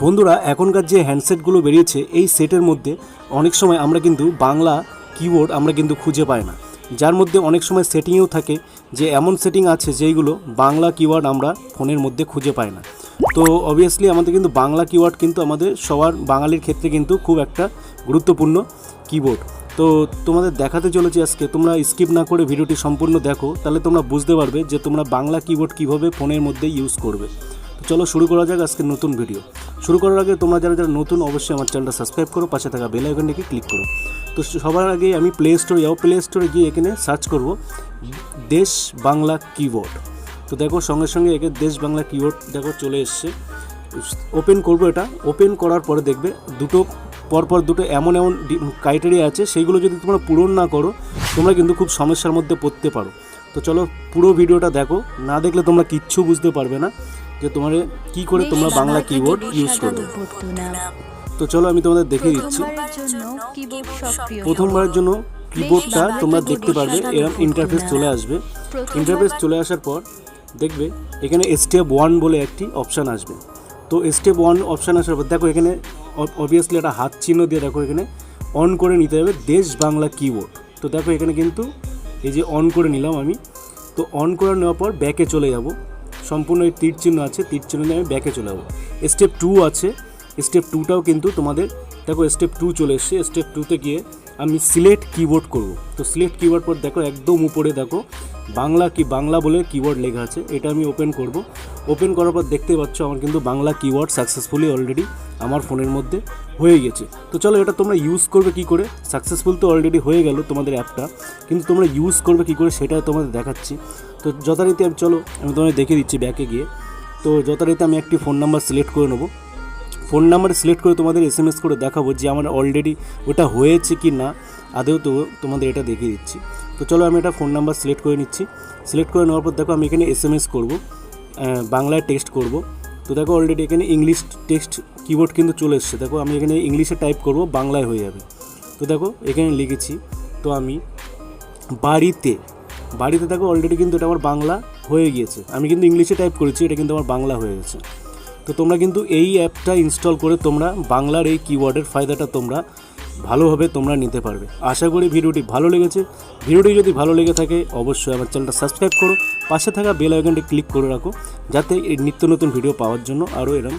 বন্ধুরা, এখনকার যে হ্যান্ডসেটগুলো বেরিয়েছে এই সেটের মধ্যে অনেক সময় আমরা কিন্তু বাংলা কিবোর্ড আমরা কিন্তু খুঁজে পাই না, যার মধ্যে অনেক সময় সেটিংও থাকে যে এমন সেটিং আছে যেইগুলো বাংলা কিওয়ার্ড আমরা ফোনের মধ্যে খুঁজে পাই না। তো অবভিয়াসলি আমাদের কিন্তু বাংলা কিওয়ার্ড কিন্তু আমাদের সবার বাঙালির ক্ষেত্রে কিন্তু খুব একটা গুরুত্বপূর্ণ কিবোর্ড। তো তোমাদের দেখাতে চলেছি আজকে, তোমরা স্কিপ না করে ভিডিওটি সম্পূর্ণ দেখো, তাহলে তোমরা বুঝতে পারবে যে তোমরা বাংলা কিবোর্ড কীভাবে ফোনের মধ্যে ইউজ করবে। তো চলো শুরু করা যাক আজকে নতুন ভিডিও। শুরু করার আগে তোমরা যারা যারা নতুন অবশ্যই আমার চ্যানেলটা সাবস্ক্রাইব করো, পাশে থাকা বেল আইকনটিকে ক্লিক করো। তো সবার আগে আমি প্লে স্টোরে গিয়ে এখানে সার্চ করব দেশ বাংলা কিবোর্ড। তো দেখো সঙ্গে সঙ্গে একে দেশ বাংলা কিবোর্ড দেখো চলে এসছে। ওপেন করব, এটা ওপেন করার পরে দেখবে পরপর দুটো এমন ক্রাইটেরিয়া আছে, সেইগুলো যদি তোমরা পূরণ না করো তোমরা কিন্তু খুব সমস্যার মধ্যে পড়তে পারো। তো চলো পুরো ভিডিওটা দেখো, না দেখলে তোমরা কিচ্ছু বুঝতে পারবে না যে তোমার কি করে তোমরা বাংলা কিবোর্ড ইউজ করবে। তো চলো আমি তোমাদের দেখিয়ে দিচ্ছি। প্রথমবারের জন্য কিবোর্ডটা তোমরা দেখতে পারবে এরকম ইন্টারফেস চলে আসবে। ইন্টারফেস চলে আসার পর দেখবে এখানে স্টেপ 1 বলে একটি অপশান আসবে। তো স্টেপ 1 অপশান আসার পর দেখো এখানে অবভিয়াসলি একটা হাত চিহ্ন দিয়ে দেখো এখানে অন করে নিতে হবে দেশ বাংলা কিবোর্ড। তো দেখো এখানে কিন্তু এই যে অন করে নিলাম আমি। তো অন করে নেওয়ার পর ব্যাকে চলে যাব, সম্পূর্ণ এই তীর চিহ্ন আছে, তীর চিহ্ন নিয়ে আমি ব্যাকে চলে যাবো। স্টেপ 2 আছে, স্টেপ 2টাও কিন্তু তোমাদের দেখো স্টেপ 2 চলে এসছে। স্টেপ 2তে গিয়ে আমি সিলেক্ট কিবোর্ড করব। তো সিলেক্ট কিবোর্ড পর দেখো একদম উপরে দেখো বাংলা বলে কিবোর্ড লেখা আছে, এটা আমি ওপেন করব। ওপেন করার পর দেখতে পাচ্ছ আমার কিন্তু বাংলা কিবোর্ড সাকসেসফুলি অলরেডি আমার ফোনের মধ্যে হয়ে গেছে। তো চলো এটা তোমরা ইউজ করবে কি করে, সাকসেসফুল তো অলরেডি হয়ে গেল তোমাদের অ্যাপটা, কিন্তু তোমরা ইউজ করবে কি করে সেটা তোমাদের দেখাচ্ছি। তো যথারীতি আমি তোমাদের দেখিয়ে দিচ্ছি ব্যাকে গিয়ে। তো যথারীতি আমি একটি ফোন নাম্বার সিলেক্ট করে নেবো। ফোন নাম্বার সিলেক্ট করে তোমাদের SMS করে দেখাবো যে আমার অলরেডি ওটা হয়েছে কি না, আদৌ তো তোমাদের এটা দেখিয়ে দিচ্ছি। তো চলো আমি এটা ফোন নাম্বার সিলেক্ট করে নিচ্ছি। সিলেক্ট করে নেওয়ার পর দেখো আমি এখানে SMS করব, বাংলায় টেক্সট করব। তো দেখো অলরেডি এখানে ইংলিশ টেক্সট কিবোর্ড কিন্তু চলে এসছে। দেখো আমি এখানে ইংলিশে টাইপ করব, বাংলায় হয়ে যাবে। তো দেখো এখানে লিখেছি। তো আমি বাড়িতে দেখো অলরেডি কিন্তু এটা আমার বাংলা হয়ে গিয়েছে। আমি কিন্তু ইংলিশে টাইপ করেছি, এটা কিন্তু আমার বাংলা হয়ে গেছে। তো তোমরা কিন্তু এই অ্যাপটা ইনস্টল করে তোমরা বাংলার এই কিওয়ার্ডের ফায়দাটা তোমরা ভালোভাবে তোমরা নিতে পারবে। আশা করি ভিডিওটি ভালো লেগেছে। ভিডিওটি যদি ভালো লেগে থাকে অবশ্যই আমার চ্যানেলটা সাবস্ক্রাইব করো, পাশে থাকা বেল আইকনটি ক্লিক করে রাখো, যাতে এই নিত্য নতুন ভিডিও পাওয়ার জন্য আরও এরকম